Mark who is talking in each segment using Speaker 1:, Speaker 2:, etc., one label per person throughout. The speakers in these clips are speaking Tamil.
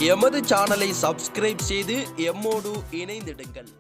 Speaker 1: எமது சேனலை சப்ஸ்கிரைப் செய்து எம்மோடு இணைந்திடுங்கள்.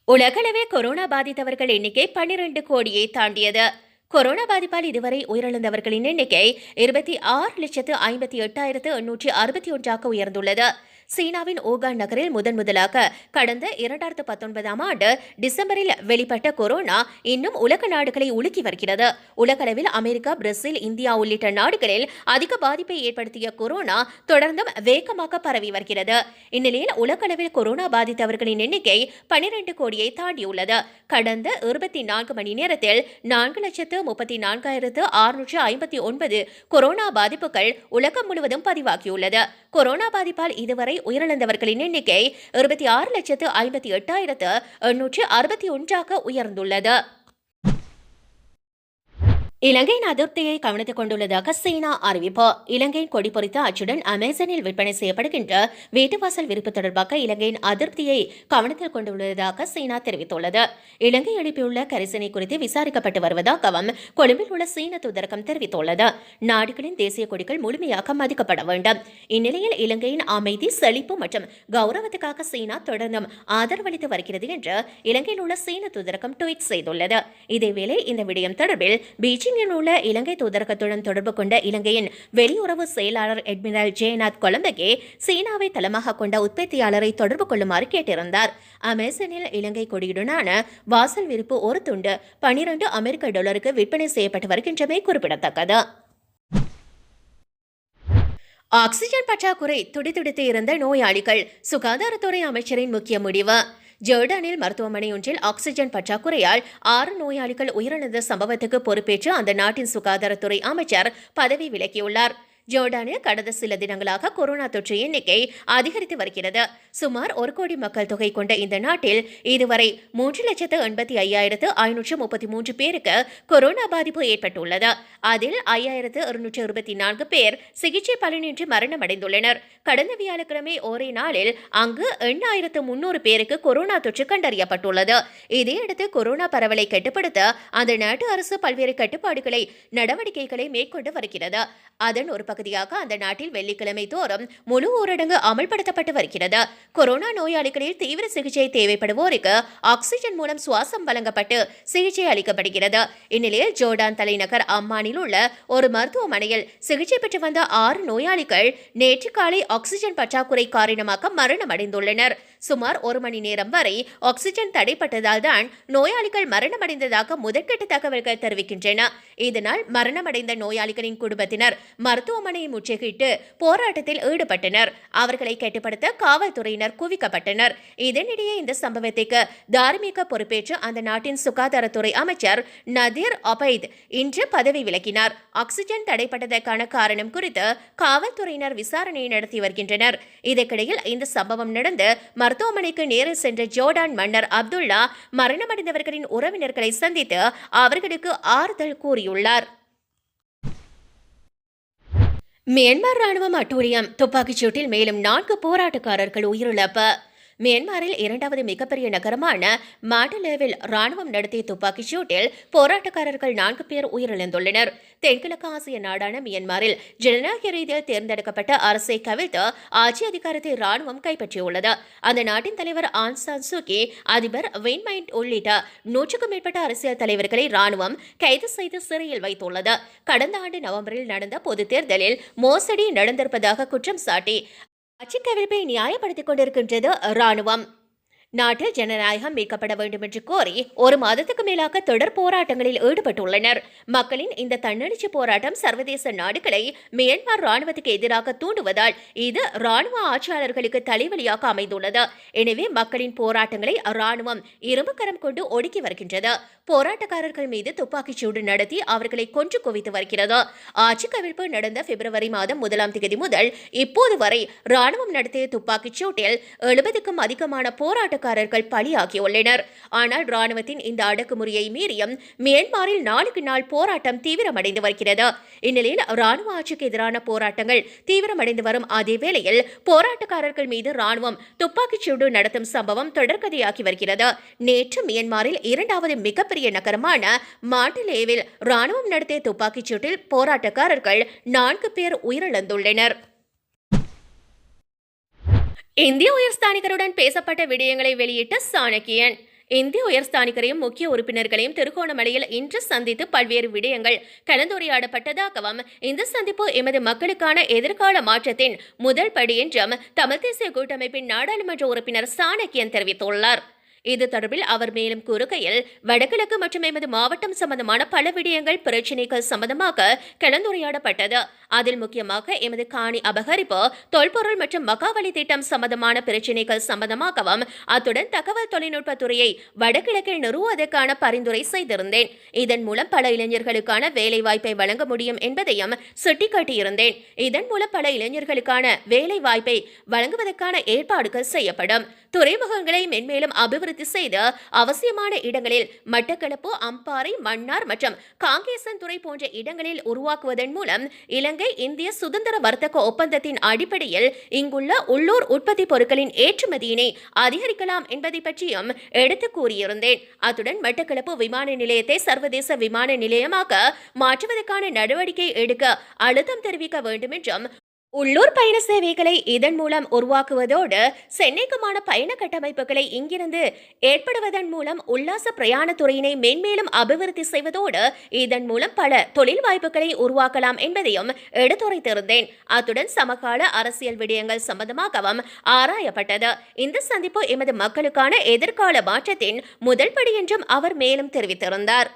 Speaker 2: உலகளவே கொரோனா பாதித்தவர்கள் எண்ணிக்கை 12 கோடியை தாண்டியது. கொரோனா பாதிப்பால் இதுவரை உயிரிழந்தவர்களின் எண்ணிக்கை 26,58,861 உயர்ந்துள்ளது. சீனாவின் ஊகான் நகரில் முதலாக கடந்த 2019ஆம் ஆண்டு டிசம்பரில் வெளிப்பட்ட கொரோனா இன்னும் உலக நாடுகளை உலுக்கி வருகிறது. உலகளவில் அமெரிக்கா, பிரேசில், இந்தியா உள்ளிட்ட நாடுகளில் அதிக பாதிப்பை ஏற்படுத்திய கொரோனா தொடர்ந்தும் வேகமாக பரவி வருகிறது. இந்நிலையில் உலகளவில் கொரோனா பாதித்தவர்களின் எண்ணிக்கை 12 கோடியை தாண்டியுள்ளது. கடந்த 24 மணி நேரத்தில் 4,34,659 கொரோனா பாதிப்புகள் உலகம் முழுவதும் பதிவாகியுள்ளது. கொரோனா பாதிப்பால் இதுவரை உயிரிழந்தவர்களின் எண்ணிக்கை 26,58,861 உயர்ந்துள்ளது. இலங்கையின் அதிருப்தியை கவனித்துக் கொண்டுள்ளதாக சீனா அறிவிப்பு. இலங்கையின் கொடி பொறித்த அச்சுடன் அமேசானில் விற்பனை செய்யப்படுகின்ற வீட்டுவாசல் விரிப்பு தொடர்பாக இலங்கையின் அதிருப்தியை கவனத்தில் கொண்டுள்ளதாக சீனா தெரிவித்துள்ளது. இலங்கை எழுப்பியுள்ள கரிசனை குறித்து விசாரிக்கப்பட்டு வருவதாகவும் கொழும்பில் உள்ள சீன தூதரகம் தெரிவித்துள்ளது. நாடுகளின் தேசிய கொடிகள் முழுமையாக மதிக்கப்பட வேண்டும். இந்நிலையில் இலங்கையின் அமைதி, செழிப்பு மற்றும் கௌரவத்துக்காக சீனா தொடர்ந்தும் ஆதரவளித்து வருகிறது என்று இலங்கையில் உள்ள சீன தூதரகம் ட்வீட் செய்துள்ளது. இதேவேளை இந்த விடயம் தொடர்பில் பீஜிங்கில் உள்ள இலங்கை தூதரகத்துடன் தொடர்பு கொண்ட இலங்கையின் வெளியுறவு செயலாளர் அட்மிரல் ஜெயநாத் கொலம்பகே சீனாவை தளமாக கொண்ட உற்பத்தியாளரை தொடர்பு கொள்ளுமாறு கேட்டிருந்தார். அமேசானில் இலங்கை கொடியுடனான வாசல் விரிப்பு ஒரு துண்டு $12 விற்பனை செய்யப்பட்டு வருகின்றமை குறிப்பிடத்தக்கது. ஆக்சிஜன் பற்றாக்குறை துடிதுடித்து இருந்த நோயாளிகள், சுகாதாரத்துறை அமைச்சரின் முக்கிய முடிவு. ஜோர்டானில் மருத்துவமனை ஒன்றில் ஆக்சிஜன் பற்றாக்குறையால் 6 நோயாளிகள் உயிரிழந்த சம்பவத்துக்கு பொறுப்பேற்று அந்த நாட்டின் சுகாதாரத்துறை அமைச்சர் பதவி விலகியுள்ளார். ஜோர்டானில் கடந்த சில தினங்களாக கொரோனா தொற்று எண்ணிக்கை அதிகரித்து வருகிறது. சுமார் 1 கோடி மக்கள் தொகை கொண்ட இந்த நாட்டில் இதுவரை 3,85,533 பேருக்கு கொரோனா பாதிப்பு ஏற்பட்டுள்ளது. அதில் 5,224 பேர் சிகிச்சை பலனின்றி மரணமடைந்துள்ளனர். கடந்த வியாழக்கிழமை ஒரே நாளில் அங்கு 8,300 பேருக்கு கொரோனா தொற்று கண்டறியப்பட்டுள்ளது. இதையடுத்து கொரோனா பரவலை கட்டுப்படுத்த அந்த நாட்டு அரசு பல்வேறு நடவடிக்கைகளை மேற்கொண்டு வருகிறது. அதன் ஒரு பகுதியாக அந்த நாட்டில் வெள்ளிக்கிழமை தோறும் முழு ஊரடங்கு அமல்படுத்தப்பட்டு வருகிறது. கொரோனா நோயாளிகளில் தீவிர சிகிச்சை தேவைப்படுவோருக்கு ஆக்சிஜன் மூலம் சுவாசம் வழங்கப்பட்டு சிகிச்சை அளிக்கப்படுகிறது. இந்நிலையில் ஜோர்டான் தலைநகர் அம்மானில் உள்ள ஒரு மருத்துவமனையில் சிகிச்சை பெற்று வந்த 6 நோயாளிகள் நேற்று காலை ஆக்சிஜன் பற்றாக்குறை காரணமாக மரணமடைந்துள்ளனர். சுமார் 1 மணி நேரம் வரை ஆக்சிஜன் தடைப்பட்டதால் தான் நோயாளிகள் மரணமடைந்ததாக முதற்கட்ட தகவல்கள் தெரிவிக்கின்றன. இதனால் மரணமடைந்த நோயாளிகளின் குடும்பத்தினர் மருத்துவமனையை முற்றுகையிட்டு போராட்டத்தில் ஈடுபட்டனர். அவர்களை கட்டுப்படுத்த காவல்துறையினர் குவிக்கப்பட்டனர். இதனிடையே இந்த சம்பவத்திற்கு தார்மீக பொறுப்பேற்று அந்த நாட்டின் சுகாதாரத்துறை அமைச்சர் நதீர் அபைத் இன்று பதவி விலகினார். ஆக்சிஜன் தடைப்பட்டதற்கான காரணம் குறித்து காவல்துறையினர் விசாரணை நடத்தி வருகின்றனர். இதற்கிடையில் இந்த சம்பவம் நடந்து மருத்துவமனைக்கு நேரில் சென்ற ஜோர்டான் மன்னர் அப்துல்லா மரணமடைந்தவர்களின் உறவினர்களை சந்தித்து அவர்களுக்கு ஆறுதல் கூறியுள்ளார். மியான்மர் ராணுவம் அட்டூழியம், துப்பாக்கிச் சூட்டில் மேலும் 4 போராட்டக்காரர்கள் உயிரிழப்பு. மியான்மரில் 2வது மிகப்பெரிய நகரமான மாண்டலேவில் ராணுவம் நடத்திய துப்பாக்கிச் சூட்டில் போராட்டக்காரர்கள் 4 பேர் உயிரிழந்துள்ளனர். தென்கிழக்கு ஆசிய நாடான மியான்மரில் ஜனநாயக ரீதியில் தேர்ந்தெடுக்கப்பட்ட அரசை கவிழ்த்து ஆட்சி அதிகாரத்தை ராணுவம் கைப்பற்றியுள்ளது. அந்த நாட்டின் தலைவர் ஆங் சான் சூகி, அதிபர் வின் மைன்ட் உள்ளிட்ட 100க்கும் மேற்பட்ட அரசியல் தலைவர்களை ராணுவம் கைது செய்து சிறையில் வைத்துள்ளது. கடந்த ஆண்டு நவம்பரில் நடந்த பொதுத் தேர்தலில் மோசடி நடந்திருப்பதாக குற்றம் சாட்டி ஆட்சி கவிழ்ப்பை நியாயப்படுத்திக் கொண்டிருக்கின்றது ராணுவம். நாட்டில் ஜனநாயகம் மீட்கப்பட வேண்டும் என்று கோரி 1 மாதத்துக்கு மேலாக தொடர் போராட்டங்களில் ஈடுபட்டுள்ளனர். மக்களின் இந்த தன்னெழுச்சி போராட்டம் சர்வதேச நாடுகளை மியான்மர் ராணுவத்துக்கு எதிராக தூண்டுவதால் இது ராணுவ ஆட்சியாளர்களுக்கு தலைவலியாக அமைந்துள்ளது. எனவே மக்களின் போராட்டங்களை ராணுவம் இரும்புக்கரம் கொண்டு ஒடுக்கி வருகின்றது. போராட்டக்காரர்கள் மீது துப்பாக்கிச் சூடு நடத்தி அவர்களை கொன்று குவித்து வருகிறது. ஆட்சி கவிழ்ப்பு நடந்த பிப்ரவரி மாதம் 1ஆம் தேதி முதல் இப்போது வரை ராணுவம் நடத்திய துப்பாக்கிச் சூட்டில் 70க்கும் அதிகமான போராட்டக்காரர்கள் பலியாகியுள்ளனர். ஆனால் ராணுவத்தின் இந்த அடக்குமுறையை மீறியும் மியான்மரில் நாளுக்கு நாள் போராட்டம் தீவிரமடைந்து வருகிறது. இந்நிலையில் ராணுவ ஆட்சிக்கு எதிரான போராட்டங்கள் தீவிரமடைந்து வரும் அதே வேளையில் போராட்டக்காரர்கள் மீது ராணுவம் துப்பாக்கிச் சூடு நடத்தும் சம்பவம் தொடர்கதையாகி வருகிறது. நேற்று மியான்மரில் 2வது மிகப்பெரிய மிகப்பெரிய நகரமான மாண்டலேவில் ராணுவம் நடத்திய துப்பாக்கிச் சூட்டில் போராட்டக்காரர்கள் 4 பேர் உயிரிழந்துள்ளனர். இந்திய உயர்ஸ்தானிகருடன் பேசப்பட்ட விடயங்களை வெளியிட்ட சாணக்கியன். இந்திய உயர்ஸ்தானிகரையும் முக்கிய உறுப்பினர்களையும் திருகோணமலையில் இன்று சந்தித்து பல்வேறு விடயங்கள் கலந்துரையாடப்பட்டதாகவும் இந்த சந்திப்பு எமது மக்களுக்கான எதிர்கால மாற்றத்தின் முதல் படி என்றும் தமிழ் தேசிய கூட்டமைப்பின் நாடாளுமன்ற உறுப்பினர் சாணக்கியன் தெரிவித்துள்ளார். இது தொடர்பில் அவர் மேலும் கூறுகையில், வடகிழக்கு மற்றும் எமது மாவட்டம் சம்பந்தமான பல விடயங்கள் பிரச்சினைகள் சம்பந்தமாக கலந்துரையாடப்பட்டது. அதில் முக்கியமாக எமது காணி அபகரிப்பு, தொல்பொருள் மற்றும் மகாவலி திட்டம் சம்பந்தமான பிரச்சினைகள் சம்பந்தமாகவும் அத்துடன் தகவல் தொழில்நுட்பத்துறையை வடகிழக்கில் நிறுவுவதற்கான பரிந்துரை செய்திருந்தேன். இதன் மூலம் பல இளைஞர்களுக்கான வேலை வாய்ப்பை வழங்க முடியும் என்பதையும் சுட்டிக்காட்டியிருந்தேன். இதன் மூலம் பல இளைஞர்களுக்கான வேலை வாய்ப்பை வழங்குவதற்கான ஏற்பாடுகள் செய்யப்படும். துறைமுகங்களை மென்மேலும் அபிவிருத்தி செய்து அவசியமான இடங்களில் மட்டக்களப்பு, அம்பாறை, மன்னார் மற்றும் காங்கேசன்துறை போன்ற இடங்களில் உருவாக்குவதன் மூலம் இலங்கை இந்திய சுதந்திர வர்த்தக ஒப்பந்தத்தின் அடிப்படையில் இங்குள்ள உள்ளூர் உற்பத்தி பொருட்களின் ஏற்றுமதியினை அதிகரிக்கலாம் என்பதை பற்றியும் எடுத்து கூறியிருந்தேன். அத்துடன் மட்டக்களப்பு விமான நிலையத்தை சர்வதேச விமான நிலையமாக மாற்றுவதற்கான நடவடிக்கை எடுக்க அழுத்தம் தெரிவிக்க வேண்டும் என்றும், உள்ளூர் பயண சேவைகளை இதன் மூலம் உருவாக்குவதோடு சென்னைக்குமான பயண கட்டமைப்புகளை இங்கிருந்து ஏற்படுவதன் மூலம் உல்லாச பிரயாணத்துறையினை மென்மேலும் அபிவிருத்தி செய்வதோடு இதன் மூலம் பல தொழில் வாய்ப்புகளை உருவாக்கலாம் என்பதையும் எடுத்துரைத்திருந்தேன். அத்துடன் சமகால அரசியல் விடயங்கள் சம்பந்தமாகவும் ஆராயப்பட்டது. இந்த சந்திப்பு எமது மக்களுக்கான எதிர்கால மாற்றத்தின் முதல் படி என்றும் அவர் மேலும் தெரிவித்திருந்தார்.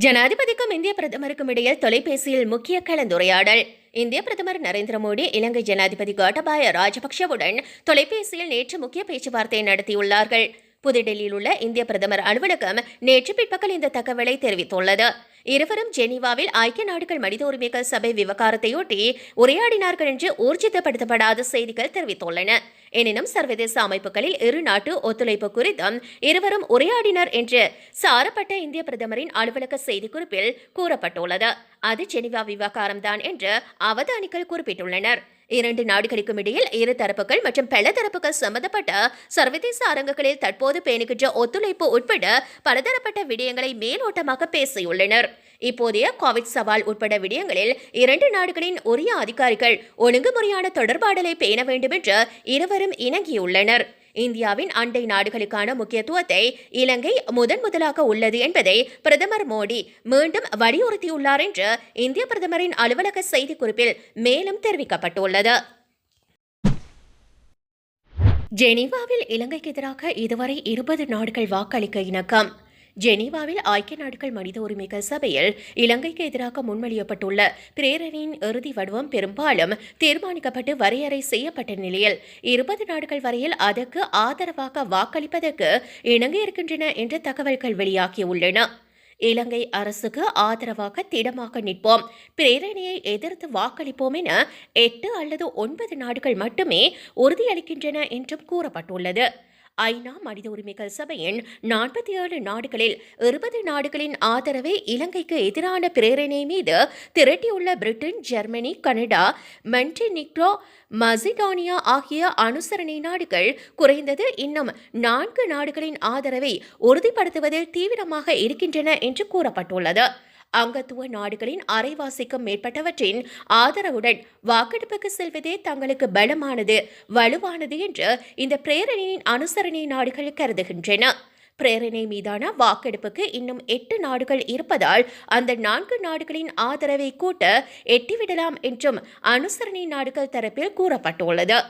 Speaker 2: ஜனாதிபதிக்கும் இந்திய பிரதமருக்கும் இடையில் தொலைபேசியில் முக்கிய கலந்துரையாடல். இந்திய பிரதமர் நரேந்திர மோடி இலங்கை ஜனாதிபதி கோட்டாபய ராஜபக்ஷவுடன் தொலைபேசியில் நேற்று முக்கிய பேச்சுவார்த்தை நடத்தியுள்ளார்கள். புதுடெல்லியில் உள்ள இந்திய பிரதமர் அலுவலகம் நேற்று பிற்பகல் இந்த தகவலை தெரிவித்துள்ளது. இருவரும் ஜெனீவாவில் ஐக்கிய நாடுகள் மனித உரிமைகள் சபை விவகாரத்தையொட்டி உரையாடினார்கள் என்று ஊர்ஜிதப்படுத்தப்படாத செய்திகள் தெரிவித்துள்ளன. எனினும் சர்வதேச அமைப்புகளில் இரு நாட்டு ஒத்துழைப்பு குறித்தும் இருவரும் உரையாடினர் என்று சாரப்பட்ட இந்திய பிரதமரின் அலுவலக செய்திக்குறிப்பில் கூறப்பட்டுள்ளது. அது ஜெனீவா விவகாரம்தான் என்று அவதானிகள் குறிப்பிட்டுள்ளனர். இரண்டு நாடுகளுக்கும் இடையில் இரு தரப்புகள் மற்றும் பல தரப்புகள் சம்பந்தப்பட்ட சர்வதேச அரங்குகளில் தற்போது பேணுகின்ற ஒத்துழைப்பு உட்பட பலதரப்பட்ட விடயங்களை மேலோட்டமாக பேசியுள்ளனர். இப்போதைய கோவிட் சவால் உட்பட விடயங்களில் இரண்டு நாடுகளின் உரிய அதிகாரிகள் ஒழுங்குமுறையான தொடர்பாடலை பேண வேண்டும் என்று இருவரும் இணங்கியுள்ளனர். இந்தியாவின் அண்டை நாடுகளுக்கான முக்கியத்துவத்தை இலங்கை முதலாக உள்ளது என்பதை பிரதமர் மோடி மீண்டும் வலியுறுத்தியுள்ளார் என்று இந்திய பிரதமரின் அலுவலக செய்திக்குறிப்பில் மேலும் தெரிவிக்கப்பட்டுள்ளது. ஜெனீவாவில் இலங்கைக்கு எதிராக இதுவரை 20 நாடுகள் வாக்களிக்க இணக்கம். ஜெனீவாவில் ஐக்கிய நாடுகள் மனித உரிமைகள் சபையில் இலங்கைக்கு எதிராக முன்மொழியப்பட்டுள்ள பிரேரணையின் இறுதி வடிவம் பெரும்பாலும் தீர்மானிக்கப்பட்டு வரையறை செய்யப்பட்ட நிலையில் 20 நாடுகள் வரையில் அதற்கு ஆதரவாக வாக்களிப்பதற்கு இணங்கியிருக்கின்றன என்ற தகவல்கள் வெளியாகியுள்ளன. இலங்கை அரசுக்கு ஆதரவாக திடமாக நிற்போம், பிரேரணையை எதிர்த்து வாக்களிப்போம் என 8 அல்லது 9 நாடுகள் மட்டுமே உறுதியளிக்கின்றன என்றும் கூறப்பட்டுள்ளது. ஐநா மனித உரிமைகள் சபையின் 47 நாடுகளில் 20 நாடுகளின் ஆதரவை இலங்கைக்கு எதிரான பிரேரணை மீது திரட்டியுள்ள பிரிட்டன், ஜெர்மனி, கனடா, மான்டினீக்ரோ, மசிடோனியா ஆகிய அனுசரணை நாடுகள் குறைந்தது இன்னும் 4 நாடுகளின் ஆதரவை உறுதிப்படுத்துவதில் தீவிரமாக இருக்கின்றன என்று கூறப்பட்டுள்ளது. அங்கத்துவ நாடுகளின் அரைவாசிக்கும் மேற்பட்டவற்றின் ஆதரவுடன் வாக்கெடுப்புக்கு செல்வதே தங்களுக்கு பலமானது, வலுவானது என்று இந்த பிரேரணையின் அனுசரணை நாடுகள் கருதுகின்றன. பிரேரணை மீதான வாக்கெடுப்புக்கு இன்னும் 8 நாடுகள் இருப்பதால் அந்த 4 நாடுகளின் ஆதரவை கூட்ட எட்டிவிடலாம் என்றும் அனுசரணை நாடுகள் தரப்பில் கூறப்பட்டுள்ளது.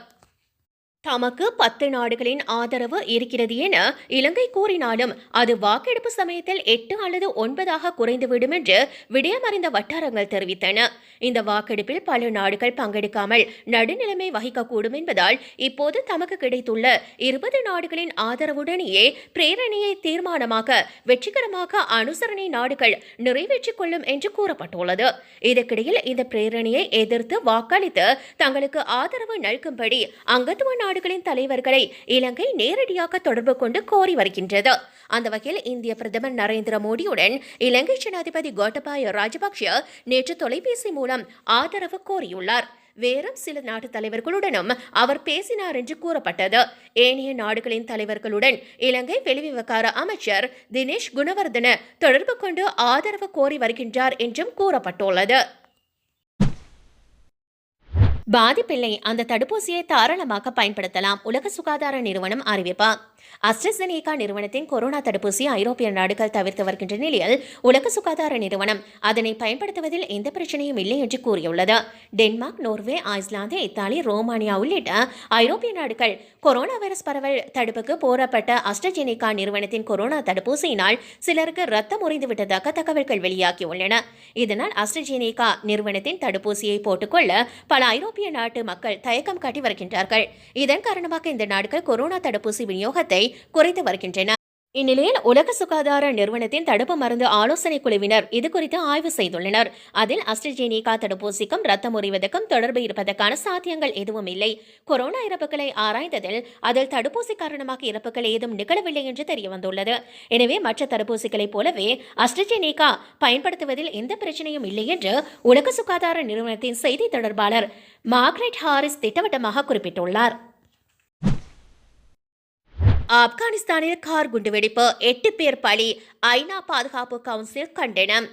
Speaker 2: தமக்கு 10 நாடுகளின் ஆதரவு இருக்கிறது என இலங்கை கூறினாலும் அது வாக்கெடுப்பு சமயத்தில் 8 அல்லது 9 குறைந்துவிடும் என்று விடயமறிந்த வட்டாரங்கள் தெரிவித்தன. இந்த வாக்கெடுப்பில் பல நாடுகள் பங்கெடுக்காமல் நடுநிலைமை வகிக்கக்கூடும் என்பதால் இப்போது தமக்கு கிடைத்துள்ள 20 நாடுகளின் ஆதரவுடனேயே பிரேரணையை தீர்மானமாக வெற்றிகரமாக அனுசரணை நாடுகள் நிறைவேற்றிக் கொள்ளும் என்று கூறப்பட்டுள்ளது. இதற்கிடையில் இந்த பிரேரணையை எதிர்த்து வாக்களித்து தங்களுக்கு ஆதரவு நல்கும்படி அங்கத்துவ நாடுகளின் தலைவர்களை இலங்கை நேரடியாக தொடர்பு கொண்டு கோரி வருகின்றது. அந்த வகையில் இந்திய பிரதமர் நரேந்திர மோடியுடன் இலங்கை ஜனாதிபதி கோட்டாபய ராஜபக்ஷ நேற்று தொலைபேசி மூலம் ஆதரவு கோரியுள்ளார். வேறும் சில நாட்டு தலைவர்களுடனும் அவர் பேசினார் என்று கூறப்பட்டது. ஏனைய நாடுகளின் தலைவர்களுடன் இலங்கை வெளிவிவகார அமைச்சர் தினேஷ் குணவர்தன தொடர்பு கொண்டு ஆதரவு கோரி வருகின்றார் என்றும் கூறப்பட்டுள்ளது. பாதிப்பில்லை, அந்த தடுப்பூசியை தாராளமாக பயன்படுத்தலாம். உலக சுகாதார நிறுவனம் அறிவிப்பு. அஸ்ட்ராசெனேகா நிறுவனத்தின் கொரோனா தடுப்பூசி ஐரோப்பிய நாடுகள் தவிர்த்து வருகின்ற நிலையில் உலக சுகாதார நிறுவனம் அதனை பயன்படுத்துவதில் எந்த பிரச்சனையும் இல்லை என்று கூறியுள்ளது. Denmark, Norway, Iceland, Italy, Romania உள்ளிட்ட ஐரோப்பிய நாடுகள் கொரோனா வைரஸ் பரவல் தடுப்புக்கு போராப்பட்ட அஸ்ட்ராசெனேகா நிறுவனத்தின் கொரோனா தடுப்பூசியினால் சிலருக்கு ரத்தம் உறைந்து விட்டதாக தகவல்கள் வெளியாகியுள்ளன. இதனால் அஸ்ட்ராசெனேகா நிறுவனத்தின் தடுப்பூசியை போட்டுக்கொள்ள பல ஐரோப்பிய நாட்டு மக்கள் தயக்கம் காட்டி வருகின்றார்கள். இதன் காரணமாக இந்த நாடுகள் கொரோனா தடுப்பூசி விநியோகத்தை குறைத்து வருகின்றன. இந்நிலையில் உலக சுகாதார நிறுவனத்தின் தடுப்பு மருந்து ஆலோசனை குழுவினர் இதுகுறித்து ஆய்வு செய்துள்ளனர். அதில் அஸ்ட்ராசெனேகா தடுப்பூசிக்கும் ரத்தம் உறைவதற்கும் தொடர்பு இருப்பதற்கான சாத்தியங்கள் எதுவும் இல்லை. கொரோனா இறப்புகளை ஆராய்ந்ததில் அதில் தடுப்பூசி காரணமாக இறப்புகள் ஏதும் நிகழவில்லை என்று தெரியவந்துள்ளது. எனவே மற்ற தடுப்பூசிகளைப் போலவே அஸ்ட்ராசெனேகா பயன்படுத்துவதில் எந்த பிரச்சனையும் இல்லை என்று உலக சுகாதார நிறுவனத்தின் செய்தி தொடர்பாளர் மார்கரெட் ஹாரிஸ் திட்டவட்டமாக குறிப்பிட்டுள்ளார். ஆப்கானிஸ்தானில் கார் குண்டுவெடிப்பு, 8 பேர் பலி, ஐநா பாதுகாப்பு கவுன்சில் கண்டனம்.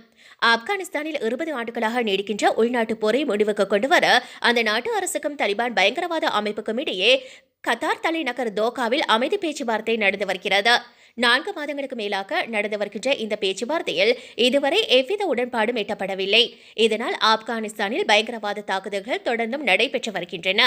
Speaker 2: ஆப்கானிஸ்தானில் 20 ஆண்டுகளாக நீடிக்கின்ற உள்நாட்டு போரை முடிவுக்கு கொண்டுவர அந்த நாட்டு அரசுக்கும் தலிபான் பயங்கரவாத அமைப்புக்கும் இடையே கத்தார் தலைநகர் தோகாவில் அமைதி பேச்சுவார்த்தை நடந்து வருகிறது. 4 மாதங்களுக்கு மேலாக நடந்து வருகின்ற இந்த பேச்சுவார்த்தையில் இதுவரை எவ்வித உடன்பாடும் எட்டப்படவில்லை. இதனால் ஆப்கானிஸ்தானில் பயங்கரவாத தாக்குதல்கள் தொடர்ந்தும் நடைபெற்று வருகின்றன.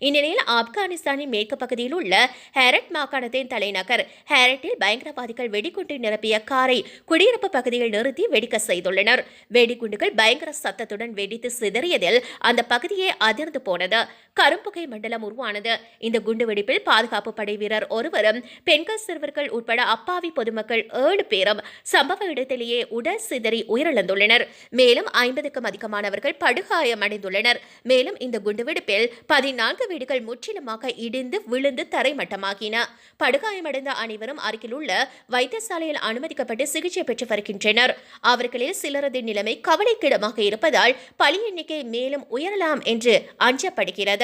Speaker 2: இந்நிலையில் ஆப்கானிஸ்தானின் மேற்கு பகுதியில் உள்ள ஹேரட் மாகாணத்தின் தலைநகர் ஹேரட்டில் பயங்கரவாதிகள் வெடிகுண்டு நிரப்பிய காரை குடியிருப்பு பகுதியில் நிறுத்தி வெடிக்க செய்துள்ளனர். வெடிகுண்டுகள் பயங்கர சத்தத்துடன் வெடித்து சிதறியதில் அந்த பகுதியே அதிர்ந்து போனது. கரும்புகை மண்டலம் உருவானது. இந்த குண்டுவெடிப்பில் பாதுகாப்பு படை வீரர் ஒருவரும் பெண்கள், சிறுவர்கள் உட்பட அப்பாவி பொதுமக்கள் 7 பேரும் சம்பவ இடத்திலேயே உடல் சிதறி உயிரிழந்துள்ளனர். மேலும் 50க்கும் அதிகமானவர்கள் படுகாயமடைந்துள்ளனர். மேலும் இந்த குண்டுவெடிப்பில் 14 வீடுகள் முற்றிலுமாக இடிந்து விழுந்து தரைமட்டமாகின. படுகாயமடைந்த அனைவரும் அருகில் உள்ள வைத்தியசாலையில் அனுமதிக்கப்பட்டு சிகிச்சை பெற்று வருகின்றனர். அவர்களில் சிலரது நிலைமை கவலைக்கிடமாக இருப்பதால் பலி எண்ணிக்கை மேலும் உயரலாம் என்று அஞ்சப்படுகிறது.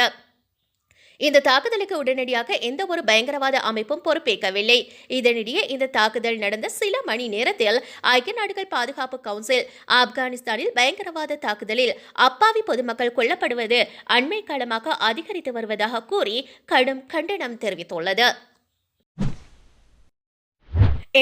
Speaker 2: இந்த தாக்குதலுக்கு உடனடியாக எந்த ஒரு பயங்கரவாத அமைப்பும் பொறுப்பேற்கவில்லை. இதனிடையே இந்த தாக்குதல் நடந்த சில மணி நேரத்தில் ஐக்கிய நாடுகள் பாதுகாப்பு கவுன்சில் ஆப்கானிஸ்தானில் பயங்கரவாத தாக்குதலில் அப்பாவி பொதுமக்கள் கொல்லப்படுவது அண்மை காலமாக அதிகரித்து வருவதாக கூறி கடும் கண்டனம் தெரிவித்துள்ளது.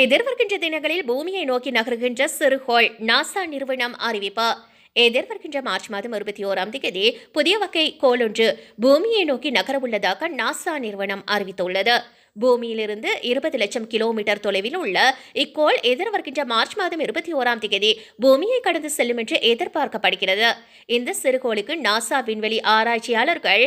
Speaker 2: எதிர்வருகின்ற தினங்களில் பூமியை நோக்கி நகர்கின்ற சிறுகோள், நாசா நிறுவனம் அறிவிப்பு. எதிர்வருகின்ற மார்ச் மாதம் 21ஆம் தேதி புதிய வகை கோள் ஒன்று பூமியை நோக்கி நகரவுள்ளதாக நாசா நிறுவனம் அறிவித்துள்ளது. பூமியிலிருந்து 20 லட்சம் கிலோமீட்டர் தொலைவில் உள்ள இக்கோள் எதிர்வருகின்ற மார்ச் மாதம் 21ஆம் தேதி பூமியை கடந்து செல்லும் என்று எதிர்பார்க்கப்படுகிறது. இந்த சிறுகோளுக்கு நாசா விண்வெளி ஆராய்ச்சியாளர்கள்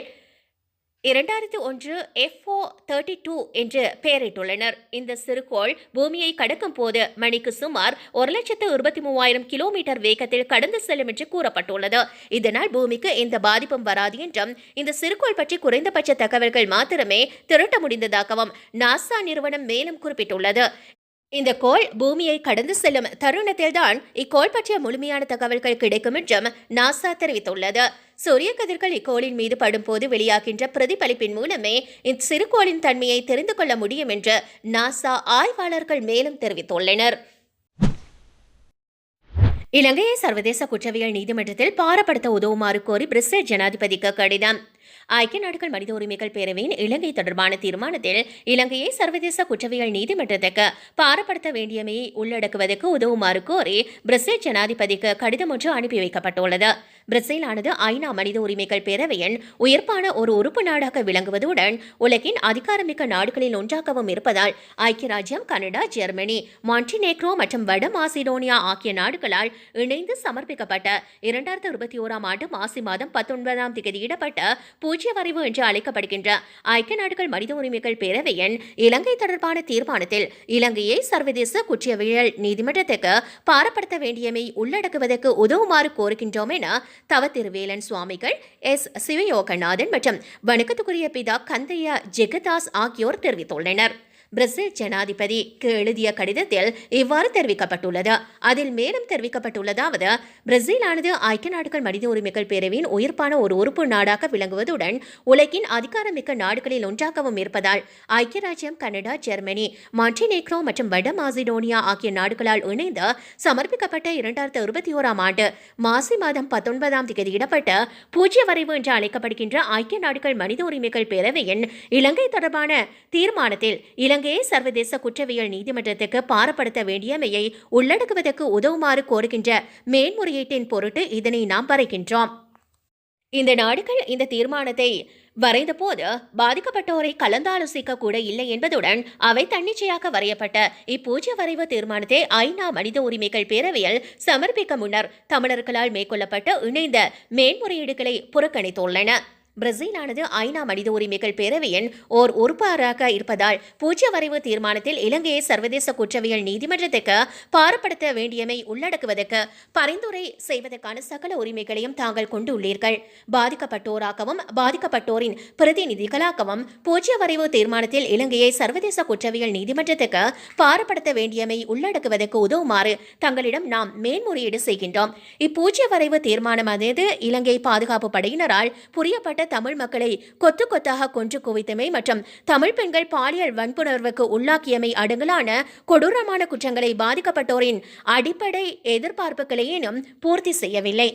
Speaker 2: 2001 FO32 என்று பெயரிட்டுள்ளனர். இந்த சிறுகோள் பூமியை கடக்கும் போது மணிக்கு சுமார் 1,23,000 கிலோமீட்டர் வேகத்தில் கடந்து செல்லும் என்று கூறப்பட்டுள்ளது. இதனால் பூமிக்கு எந்த பாதிப்பும் வராது என்றும் இந்த சிறுகோள் பற்றி குறைந்தபட்ச தகவல்கள் மாத்திரமே திரட்ட முடிந்ததாகவும் நாசா நிறுவனம் மேலும் குறிப்பிட்டுள்ளது. இந்த கோள் பூமியை கடந்து செல்லும் தருணத்தில்தான் இக்கோள் பற்றிய முழுமையான தகவல்கள் கிடைக்கும் என்றும் நாசா தெரிவித்துள்ளது. சூரிய கதிர்கள் இக்கோளின் மீது படும்போது வெளியாகின்ற பிரதிபலிப்பின் மூலமே இச்சிறுகோளின் தன்மையை தெரிந்து கொள்ள முடியும் என்று நாசா ஆய்வாளர்கள் மேலும் தெரிவித்துள்ளனர். இலங்கையை சர்வதேச குற்றவியல் நீதிமன்றத்தில் பாரப்படுத்த உதவுமாறு கோரி பிரேசில் ஜனாதிபதிக்கு கடிதம். ஐக்கிய நாடுகள் மனித உரிமைகள் பேரவையின் இலங்கை தொடர்பான தீர்மானத்தில் இலங்கையை சர்வதேச குற்றவியல் நீதிமன்றத்துக்கு பாரப்படுத்த வேண்டியமையை உள்ளடக்குவதற்கு உதவுமாறு கோரி பிரேசில் ஜனாதிபதிக்கு கடிதம் ஒன்று அனுப்பி வைக்கப்பட்டுள்ளது. பிரேசிலானது ஐநா மனித உரிமைகள் பேரவையின் உயர்ப்பான ஒரு உறுப்பு நாடாக விளங்குவதுடன் உலகின் அதிகாரமிக்க நாடுகளில் ஒன்றாகவும் இருப்பதால் ஐக்கிய ராஜ்யம், கனடா, ஜெர்மனி, மாண்டினேக்ரோ மற்றும் வட மாசிடோனியா ஆகிய நாடுகளால் இணைந்து சமர்ப்பிக்கப்பட்ட 2021ஆம் ஆண்டு மாசி மாதம் 19ஆம் தேதியிடப்பட்ட பூஜ்ய வரைவு என்று அழைக்கப்படுகின்ற ஐக்கிய நாடுகள் மனித உரிமைகள் பேரவையின் இலங்கை தொடர்பான தீர்மானத்தில் இலங்கையை சர்வதேச குற்றவியல் நீதிமன்றத்துக்கு பாரப்படுத்த வேண்டியமை உள்ளடக்குவதற்கு உதவுமாறு கோருகின்றோம் என தவ திருவேலன் சுவாமிகள், எஸ் சிவயோகநாதன் மற்றும் வணக்கத்துக்குரிய பிதா கந்தையா ஜெகதாஸ் ஆகியோர் தெரிவித்துள்ளனர். பிரேசில் ஜனாதிபதிக்கு எழுதிய கடிதத்தில் இவ்வாறு தெரிவிக்கப்பட்டுள்ளது. அதில் மேலும் தெரிவிக்கப்பட்டுள்ளதாவது, பிரேசிலானது ஐக்கிய நாடுகள் மனித உரிமைகள் பேரவையின் உயிர்ப்பான ஒரு உறுப்பு நாடாக விளங்குவதுடன் உலகின் அதிகாரமிக்க நாடுகளில் ஒன்றாகவும் இருப்பதால் ஐக்கிய ராஜ்யம், கனடா, ஜெர்மனி, மாண்டினேக்ரோ மற்றும் வட மாசிடோனியா ஆகிய நாடுகளால் இணைந்து சமர்ப்பிக்கப்பட்ட 2021 ஆண்டு மாசி மாதம் 19ஆம் தேதியிடப்பட்ட பூஜ்ய வரைவு என்று அழைக்கப்படுகின்ற ஐக்கிய நாடுகள் மனித உரிமைகள் பேரவையின் இலங்கை தொடர்பான தீர்மானத்தில் இலங்கையை சர்வதேச குற்றவியல் நீதிமன்றத்துக்கு பாரப்படுத்த வேண்டியமையை உள்ளடக்குவதற்கு உதவுமாறு கோருகின்ற மேன்முறையீட்டின் பொருட்டு இதனை நாம் வரைகின்றோம். இந்த நாடுகள் இந்த தீர்மானத்தை வரைந்தபோது பாதிக்கப்பட்டோரை கலந்தாலோசிக்க கூட இல்லை என்பதுடன் அவை தன்னிச்சையாக வரையப்பட்ட இப்பூஜ்ய வரைவு தீர்மானத்தை ஐநா மனித உரிமைகள் பேரவையில் சமர்ப்பிக்க முன்னர் தமிழர்களால் மேற்கொள்ளப்பட்ட இணைந்த மேன்முறையீடுகளை புறக்கணித்துள்ளன. பிரேசிலானது ஐநா மனித உரிமைகள் பேரவையின் ஓர் உறுப்பாக இருப்பதால் பூஜ்ய வரைவு தீர்மானத்தில் இலங்கையை சர்வதேச குற்றவியல் நீதிமன்றத்துக்கு பாரப்படுத்த வேண்டியமை உள்ளடக்குவதற்கு பரிந்துரை செய்வதற்கான சகல உரிமைகளையும் தாங்கள் கொண்டுள்ளீர்கள். பாதிக்கப்பட்டோராகவும் பாதிக்கப்பட்டோரின் பிரதிநிதிகளாகவும் பூஜ்ய வரைவு தீர்மானத்தில் இலங்கையை சர்வதேச குற்றவியல் நீதிமன்றத்துக்கு பாரப்படுத்த வேண்டியமை உள்ளடக்குவதற்கு உதவுமாறு தங்களிடம் நாம் மேன்முறையீடு செய்கின்றோம். இப்பூஜ்ய வரைவு தீர்மானமானது இலங்கை பாதுகாப்பு படையினரால் புரியப்பட்ட தமிழ் மக்களை கொத்து கொத்தாக கொன்று குவித்தமை மற்றும் தமிழ் பெண்கள் பாலியல் வன்புணர்வுக்கு உள்ளாக்கியமை அடங்கலான கொடூரமான குற்றங்களை பாதிக்கப்பட்டோரின் அடிப்படை எதிர்பார்ப்புகளையும் பூர்த்தி செய்யவில்லை.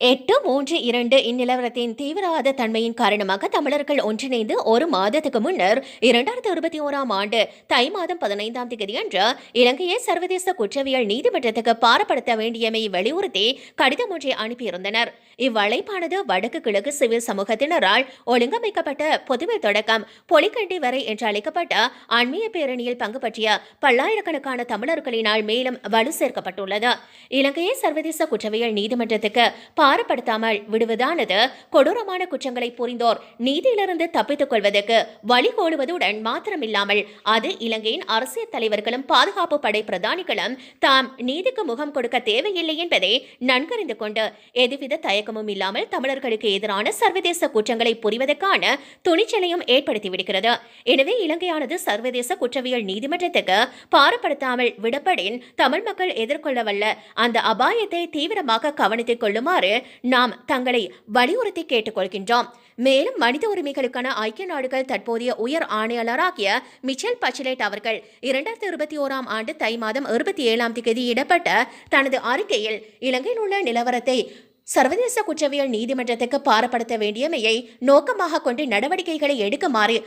Speaker 2: 832 இந்நிலவரத்தின் தீவிரவாத தன்மையின் காரணமாக தமிழர்கள் ஒன்றிணைந்து ஒரு மாதத்துக்கு முன்னர் 2021 ஆண்டு தை மாதம் 15ஆம் தேதியன்று இலங்கையை சர்வதேச குற்றவியல் நீதிமன்றத்துக்கு பாரப்படுத்த வேண்டியமை வலியுறுத்தி கடிதம் ஒன்றை அனுப்பியிருந்தனர். இவ்வழைப்பானது வடக்கு கிழக்கு சிவில் சமூகத்தினரால் ஒழுங்கமைக்கப்பட்ட பொதுவை தொடக்கம் பொலிகண்டி வரை என்று அழைக்கப்பட்ட ஆன்மீக பேரணியில் பங்கு பற்றிய பல்லாயிரக்கணக்கான தமிழர்களினால் மேலும் வலு சேர்க்கப்பட்டுள்ளது. இலங்கையை சர்வதேச குற்றவியல் நீதிமன்றத்துக்கு பாரப்படுத்தாமல் விடுவதானது கொடூரமான குற்றங்களை புரிந்தோர் நீதியிலிருந்து தப்பித்துக் கொள்வதற்கு வழிகோலுவதுடன் மாத்திரமில்லாமல் அது இலங்கையின் அரசியல் தலைவர்களும் பாதுகாப்பு படை பிரதானிகளும் தாம் நீதிக்கு முகம் கொடுக்க தேவையில்லை என்பதை நன்கறிந்து கொண்டு எதுவித தயக்கமும் இல்லாமல் தமிழர்களுக்கு எதிரான சர்வதேச குற்றங்களை புரிவதற்கான துணிச்சலையும் ஏற்படுத்திவிடுகிறது. எனவே இலங்கையானது சர்வதேச குற்றவியல் நீதிமன்றத்துக்கு பாரப்படுத்தாமல் விடப்படின் தமிழ் மக்கள் எதிர்கொள்ளவல்ல அந்த அபாயத்தை தீவிரமாக கவனித்துக் கொள்ளுமாறு நாம் தங்களை வலியுறுத்தி கேட்டுக்கொள்கின்றோம். மேலும் மனித உரிமைகளுக்கான ஐக்கிய நாடுகள் தற்போதைய உயர் ஆணையாளராகிய மிச்சல் பச்சிலேட் அவர்கள் 2021 ஆண்டு தை மாதம் 27ஆம் தேதியிடப்பட்ட தனது அறிக்கையில் இலங்கையில் உள்ள நிலவரத்தை சர்வதேச குற்றவியல் நீதிமன்றத்துக்கு பாரப்படுத்த வேண்டியமையை நோக்கமாக கொண்டு நடவடிக்கைகளை எடுக்குமாறு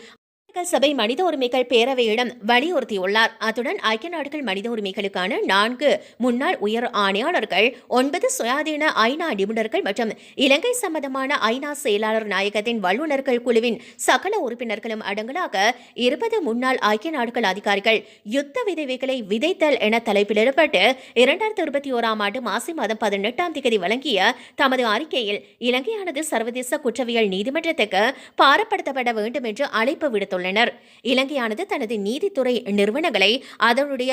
Speaker 2: சபை மனித உரிமைகள் பேரவையிடம் வலியுறுத்தியுள்ளார். அத்துடன் ஐக்கிய நாடுகள் மனித உரிமைகளுக்கான 4 முன்னாள் உயர் ஆணையாளர்கள், 9 சுயாதீன ஐநா நிபுணர்கள் மற்றும் இலங்கை சம்பந்தமான ஐநா செயலாளர் நாயகத்தின் வல்லுநர்கள் குழுவின் சகல உறுப்பினர்களும் அடங்கலாக 20 முன்னாள் ஐக்கிய நாடுகள் அதிகாரிகள் யுத்த விதைகளை விதைத்தல் என தலைப்பிடப்பட்டு 2021 ஆண்டு மாசி மாதம் 18ஆம் தேதி வழங்கிய தமது அறிக்கையில் இலங்கையானது சர்வதேச குற்றவியல் நீதிமன்றத்துக்கு பாரப்படுத்தப்பட வேண்டும் என்று அழைப்பு விடுத்துள்ளனர். இலங்கையானது தனது நீதித்துறை நிறுவனங்களை அதனுடைய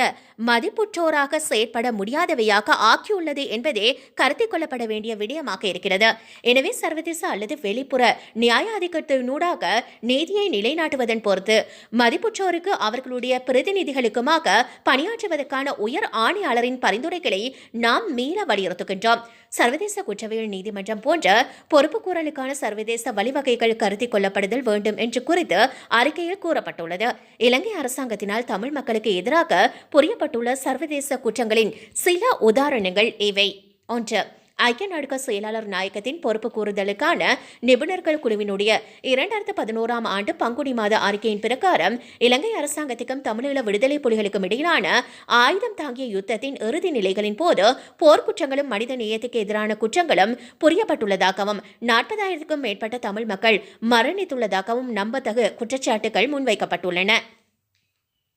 Speaker 2: மதிப்புற்றோராக செயற்பட முடியாதவையாக ஆக்கியுள்ளது என்பதே கருத்தில் கொள்ளப்பட வேண்டிய விடயமாக இருக்கிறது. எனவே சர்வதேச அல்லது வெளிப்புற நியாயாதிக்கத்தினூடாக நீதியை நிலைநாட்டுவதன் பொறுத்து மதிப்புற்றோருக்கு அவர்களுடைய பிரதிநிதிகளுக்குமாக பணியாற்றுவதற்கான உயர் ஆணையாளரின் பரிந்துரைகளை நாம் மீள வலியுறுத்துகின்றோம். சர்வதேச குற்றவியல் நீதிமன்றம் போன்ற பொறுப்புக்கூறலுக்கான சர்வதேச வழிவகைகள் கருத்தில் கொள்ளப்படுதல் வேண்டும் என்று குறித்து அறிக்கையில் கூறப்பட்டுள்ளது. இலங்கை அரசாங்கத்தினால் தமிழ் மக்களுக்கு எதிராக புரியப்பட்டுள்ள சர்வதேச குற்றங்களின் சில உதாரணங்கள் இவை. 1. ஐக்கிய நாடுகள் செயலாளர் நாயகத்தின் பொறுப்பு கூறுதலுக்கான நிபுணர்கள் குழுவினுடைய 2011 ஆண்டு பங்குனி மாத அறிக்கையின் பிரகாரம் இலங்கை அரசாங்கத்துக்கும் தமிழீழ விடுதலை புலிகளுக்கும் இடையிலான ஆயுதம் தாங்கிய யுத்தத்தின் இறுதி நிலைகளின் போது போர்க்குற்றங்களும் மனித நேயத்துக்கு எதிரான குற்றங்களும் புரியப்பட்டுள்ளதாகவும் 40,000க்கும் மேற்பட்ட தமிழ் மக்கள் மரணித்துள்ளதாகவும் நம்பத்தகு குற்றச்சாட்டுகள் முன்வைக்கப்பட்டுள்ளன.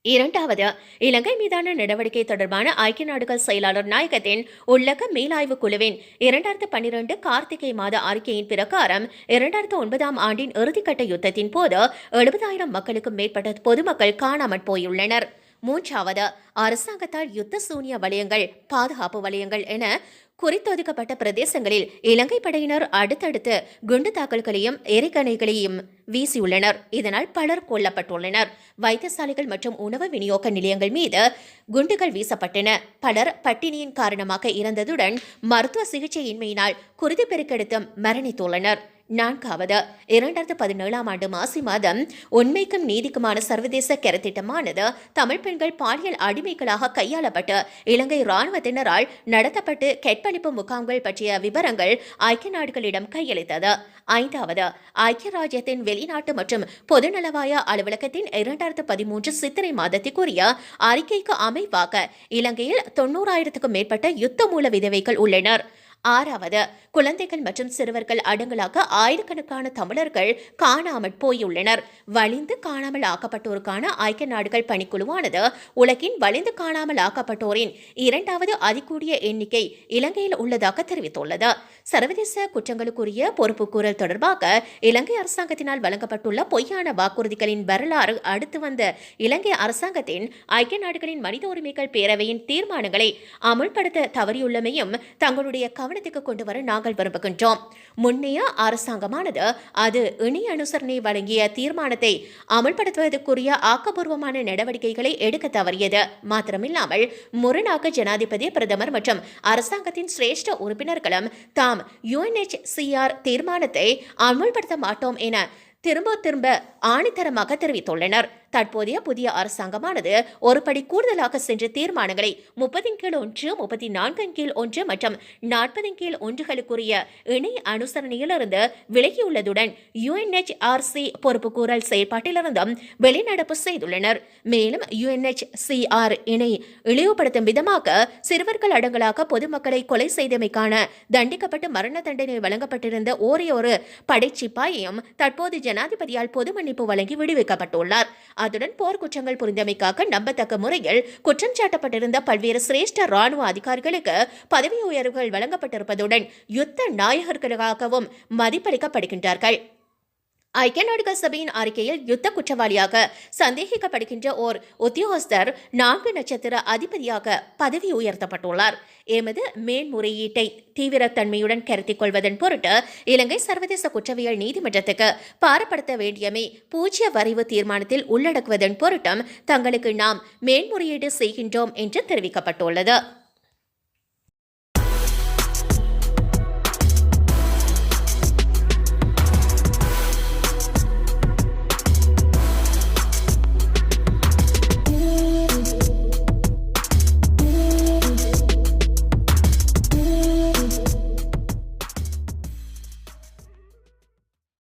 Speaker 2: 2. இலங்கை மீதான நடவடிக்கை தொடர்பான ஐக்கிய நாடுகள் செயலாளர் நாயகத்தின் உள்ளக மேலாய்வு குழுவின் 2012 கார்த்திகை மாத அறிக்கையின் பிரகாரம் 2009 ஆண்டின் இறுதிக்கட்ட யுத்தத்தின் போது 70,000 மக்களுக்கும் மேற்பட்ட பொதுமக்கள் காணாமற் போயுள்ளனர். மூன்றாவது, அரசாங்கத்தால் யுத்த சூனிய வலயங்கள், பாதுகாப்பு வலயங்கள் என குறித்தொதுக்கப்பட்ட பிரதேசங்களில் இலங்கை படையினர் அடுத்தடுத்து குண்டு தாக்கல்களையும் எரிகணைகளையும் வீசியுள்ளனர். இதனால் பலர் கொல்லப்பட்டுள்ளனர். வைத்தியசாலைகள் மற்றும் உணவு விநியோக நிலையங்கள் மீது குண்டுகள் வீசப்பட்டன. பலர் பட்டினியின் காரணமாக இறந்ததுடன் மருத்துவ சிகிச்சையின்மையினால் குருதி பெருக்கெடுத்தும் மரணித்துள்ளனர். நான்காவது, 2017 ஆண்டு மாசி மாதம் உண்மைக்கும் நீதிக்குமான சர்வதேச கருத்திட்டமானது தமிழ் பெண்கள் பாலியல் அடிமைகளாக கையாளப்பட்டு இலங்கை இராணுவத்தினரால் நடத்தப்பட்டு கற்பழிப்பு முகாம்கள் பற்றிய விவரங்கள் ஐக்கிய நாடுகளிடம் கையளித்தது. ஐந்தாவது, ஐக்கிய ராஜ்யத்தின் வெளிநாட்டு மற்றும் பொதுநலவாய அலுவலகத்தின் 2013 சித்திரை மாதத்திற்குரிய அறிக்கைக்கு அமைவாக இலங்கையில் 90,000க்கும் மேற்பட்ட யுத்த மூல விதவைகள் உள்ளனர். ஆறாவது, குழந்தைகள் மற்றும் சிறுவர்கள் அடங்கலாக ஆயிரக்கணக்கான தமிழர்கள் காணாமல் போயுள்ளனர். வலிந்து காணாமல் ஆக்கப்பட்டோருக்கான ஐக்கிய நாடுகள் பணிக்குழுவானது உலகின் வலிந்து காணாமல் ஆக்கப்பட்டோரின் 2வது அதிகூடிய எண்ணிக்கை இலங்கையில் உள்ளதாக தெரிவித்துள்ளது. சர்வதேச குற்றங்களுக்குரிய பொறுப்புக்கூறல் தொடர்பாக இலங்கை அரசாங்கத்தினால் வழங்கப்பட்டுள்ள பொய்யான வாக்குறுதிகளின் வரலாறு அடுத்து வந்த இலங்கை அரசாங்கத்தின் ஐக்கிய நாடுகளின் மனித உரிமைகள் பேரவையின் தீர்மானங்களை அமுல்படுத்த தவறியுள்ளமையும் தங்களுடைய கவனத்துக்கு கொண்டு வர நாங்கள் விரும்புகின்றோம். முன்னைய அரசாங்கமானது அது இணைய அனுசரணை வழங்கிய தீர்மானத்தை அமல்படுத்துவதற்குரிய ஆக்கப்பூர்வமான நடவடிக்கைகளை எடுக்க தவறியது மாத்திரமில்லாமல் முரணாக ஜனாதிபதி, பிரதமர் மற்றும் அரசாங்கத்தின் சிரேஷ்ட உறுப்பினர்களும் தாம் UNHCR தீர்மானத்தை அமல்படுத்த மாட்டோம் என திரும்ப ஆணித்தரமாக தெரிவித்துள்ளனர். தற்போதைய புதிய அரசாங்கமானது ஒரு படி கூடுதலாக சென்று தீர்மானங்களை 30(1), 34(1) மற்றும் 40(1)களுக்குரிய இணைய அனுசரணையிலிருந்து விலகியுள்ளதுடன் UNHRC பொறுப்புக்கூறல் செயற்பாட்டிலிருந்தும் வெளிநடப்பு செய்துள்ளனர். மேலும் UNHCR இணை இழிவுபடுத்தும் விதமாக சிறுவர்கள் அடங்கலாக பொதுமக்களை கொலை செய்தமைக்கான தண்டிக்கப்பட்டு மரண தண்டனை வழங்கப்பட்டிருந்த ஒரே ஒரு படைச்சிப்பாயையும் தற்போது ஜனாதிபதியால் பொது மன்னிப்பு வழங்கி விடுவிக்கப்பட்டுள்ளார். அதுடன் போர்க்குற்றங்கள் புரிந்தமைக்காக நம்பத்தக்க முறையில் குற்றம் சாட்டப்பட்டிருந்த பல்வேறு சிரேஷ்ட ராணுவ அதிகாரிகளுக்கு பதவி உயர்வுகள் வழங்கப்பட்டிருப்பதுடன் யுத்த நாயகர்களாகவும் மதிப்பளிக்கப்படுகின்றார்கள். ஐக்கிய நாடுகள் சபையின் அறிக்கையில் யுத்த குற்றவாளியாக சந்தேகிக்கப்படுகின்ற ஓர் உத்தியோகஸ்தர் 4 நட்சத்திர அதிபதியாக பதவி உயர்த்தப்பட்டுள்ளார். எமது மேன்முறையீட்டை தீவிரத்தன்மையுடன் கருத்தில் கொள்வதன் பொருட்டு இலங்கை சர்வதேச குற்றவியல் நீதிமன்றத்துக்கு பாரப்படுத்த வேண்டியமை பூஜ்ய வரைவு தீர்மானத்தில் உள்ளடக்குவதன் பொருட்டும் தங்களுக்கு நாம் மேன்முறையீடு செய்கின்றோம் என்று தெரிவிக்கப்பட்டுள்ளது.